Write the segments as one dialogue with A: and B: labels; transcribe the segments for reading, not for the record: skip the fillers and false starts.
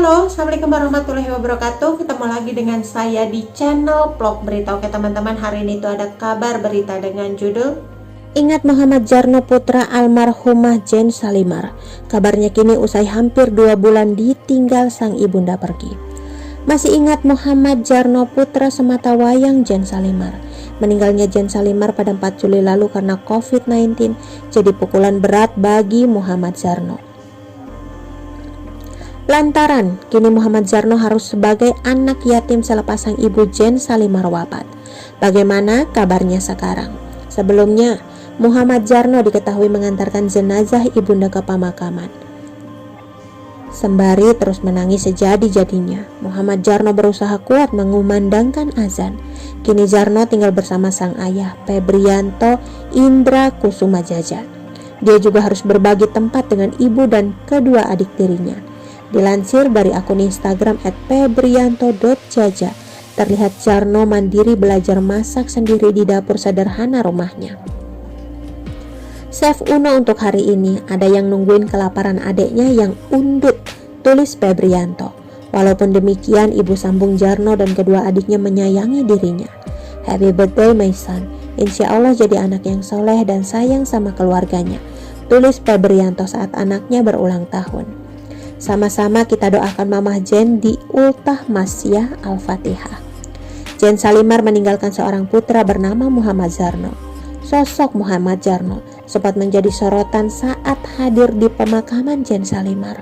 A: Halo, Assalamualaikum warahmatullahi wabarakatuh. Ketemu lagi dengan saya di channel Vlog Berita. Oke teman-teman, hari ini itu ada kabar berita dengan judul Ingat Muhammad Djarno putra almarhumah Jen Salimar. Kabarnya kini usai hampir 2 bulan ditinggal sang ibunda pergi. Masih ingat Muhammad Djarno putra sematawayang Jen Salimar? Meninggalnya Jen Salimar pada 4 Juli lalu karena COVID-19 jadi pukulan berat bagi Muhammad Djarno. Lantaran kini Muhammad Djarno harus sebagai anak yatim selepas sang ibu Jen Salimar wafat. Bagaimana kabarnya sekarang? Sebelumnya, Muhammad Djarno diketahui mengantarkan jenazah ibunda ke pemakaman. Sembari terus menangis sejadi-jadinya, Muhammad Djarno berusaha kuat mengumandangkan azan. Kini Djarno tinggal bersama sang ayah, Febrianto Indra Kusuma Jaja. Dia juga harus berbagi tempat dengan ibu dan kedua adik tirinya. Dilansir dari akun Instagram @febrianto.jaja, terlihat Djarno mandiri belajar masak sendiri di dapur sederhana rumahnya. Chef Uno untuk hari ini, ada yang nungguin kelaparan adeknya yang undut, tulis Febrianto. Walaupun demikian, ibu sambung Djarno dan kedua adiknya menyayangi dirinya. Happy birthday my son, insya Allah jadi anak yang soleh dan sayang sama keluarganya, tulis Febrianto saat anaknya berulang tahun. Sama-sama kita doakan Mamah Jen di ultah Masyah Al-Fatihah. Jen Salimar meninggalkan seorang putra bernama Muhammad Djarno. Sosok Muhammad Djarno sempat menjadi sorotan saat hadir di pemakaman Jen Salimar.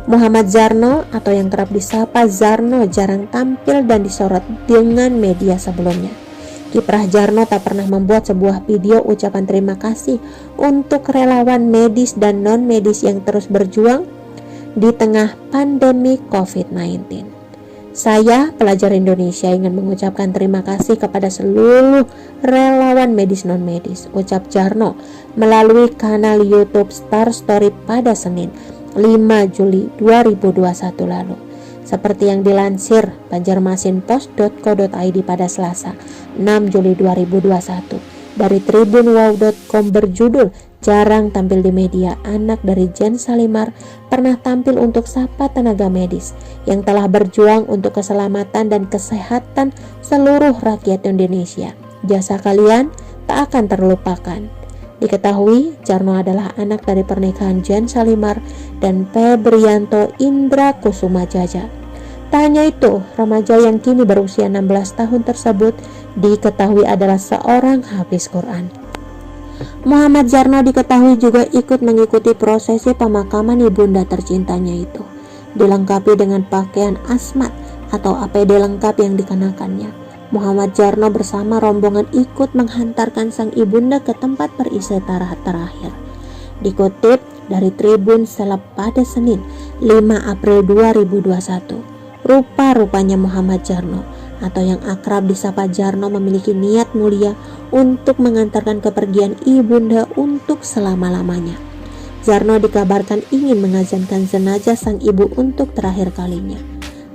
A: Muhammad Djarno atau yang kerap disapa Djarno jarang tampil dan disorot dengan media sebelumnya. Kiprah Djarno tak pernah membuat sebuah video ucapan terima kasih untuk relawan medis dan non-medis yang terus berjuang di tengah pandemi COVID-19. Saya, pelajar Indonesia, ingin mengucapkan terima kasih kepada seluruh relawan medis non-medis, ucap Djarno melalui kanal YouTube Star Story pada Senin 5 Juli 2021 lalu. Seperti yang dilansir banjarmasinpost.co.id pada Selasa 6 Juli 2021 dari tribunwow.com berjudul jarang tampil di media, anak dari Jen Salimar pernah tampil untuk sapa tenaga medis yang telah berjuang untuk keselamatan dan kesehatan seluruh rakyat Indonesia. Jasa kalian tak akan terlupakan. Diketahui Djarno adalah anak dari pernikahan Jen Salimar dan Febrianto Indra Kusuma Jaja. Tak hanya itu, remaja yang kini berusia 16 tahun tersebut diketahui adalah seorang hafiz Quran. Muhammad Djarno diketahui juga ikut mengikuti prosesi pemakaman ibunda tercintanya itu, dilengkapi dengan pakaian asmat atau APD lengkap yang dikenakannya. Muhammad Djarno bersama rombongan ikut menghantarkan sang ibunda ke tempat beristirahat terakhir. Dikutip dari Tribun Seleb pada Senin 5 April 2021, rupa-rupanya Muhammad Djarno atau yang akrab disapa Djarno memiliki niat mulia untuk mengantarkan kepergian ibunda untuk selama-lamanya. Djarno dikabarkan ingin mengazankan jenazah sang ibu untuk terakhir kalinya.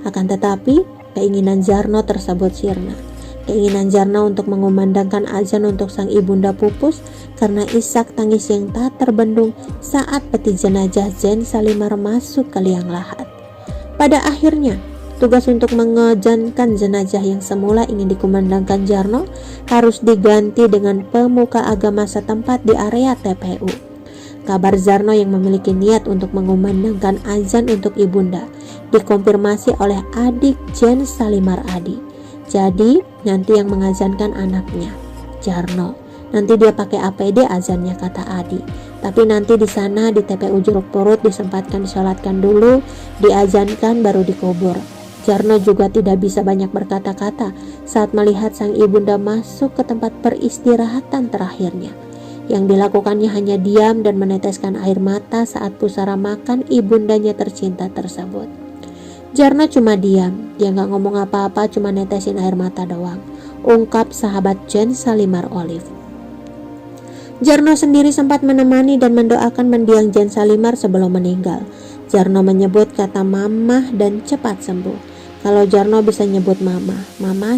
A: Akan tetapi, keinginan Djarno tersebut sirna. Keinginan Djarno untuk mengumandangkan azan untuk sang ibunda pupus karena isak tangis yang tak terbendung saat peti jenazah Jen Salimar masuk ke liang lahat. Pada akhirnya, tugas untuk mengazankan jenazah yang semula ingin dikumandangkan Djarno harus diganti dengan pemuka agama setempat di area TPU. Kabar Djarno yang memiliki niat untuk mengumandangkan azan untuk ibunda dikonfirmasi oleh adik Jen Salimar Adi. Jadi nanti yang mengazankan anaknya Djarno. Nanti dia pakai APD azannya, kata Adi. Tapi nanti di sana di TPU Jeruk Purut disempatkan disolatkan dulu, diazankan baru dikubur. Djarno juga tidak bisa banyak berkata-kata saat melihat sang ibunda masuk ke tempat peristirahatan terakhirnya. Yang dilakukannya hanya diam dan meneteskan air mata saat pusara makan ibundanya tercinta tersebut. Djarno cuma diam, dia gak ngomong apa-apa, cuma netesin air mata doang, ungkap sahabat Jen Salimar Olive. Djarno sendiri sempat menemani dan mendoakan mendiang Jen Salimar sebelum meninggal. Djarno menyebut kata mamah dan cepat sembuh. Kalau Djarno bisa nyebut mama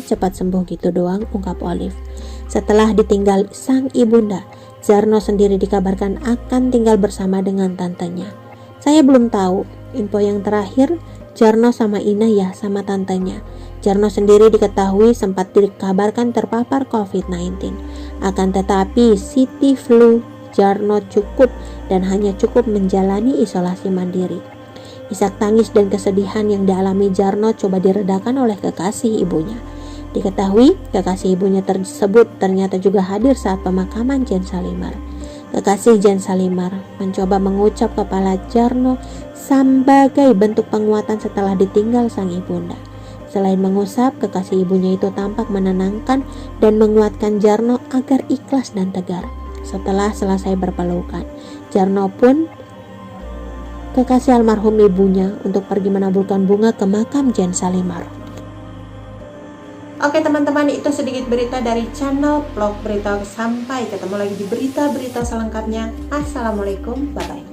A: cepat sembuh gitu doang, ungkap Olive. Setelah ditinggal sang ibunda, Djarno sendiri dikabarkan akan tinggal bersama dengan tantenya. Saya belum tahu, info yang terakhir Jarno sama Ina ya sama tantenya. Jarno sendiri diketahui sempat dikabarkan terpapar COVID-19. Akan tetapi city flu Jarno cukup dan hanya cukup menjalani isolasi mandiri. Isak tangis dan kesedihan yang dialami Jarno coba diredakan oleh kekasih ibunya. Diketahui kekasih ibunya tersebut ternyata juga hadir saat pemakaman Jen Salimar. Kekasih Jen Salimar mencoba mengucap kepala Jarno sebagai bentuk penguatan setelah ditinggal sang ibunda. Selain mengusap, kekasih ibunya itu tampak menenangkan dan menguatkan Jarno agar ikhlas dan tegar. Setelah selesai berpelukan, Jarno pun kekasih almarhum ibunya untuk pergi menaburkan bunga ke makam Jen Salimar. Oke teman-teman, itu sedikit berita dari channel Vlog Berita. Sampai ketemu lagi di berita-berita selengkapnya. Assalamualaikum, bye-bye.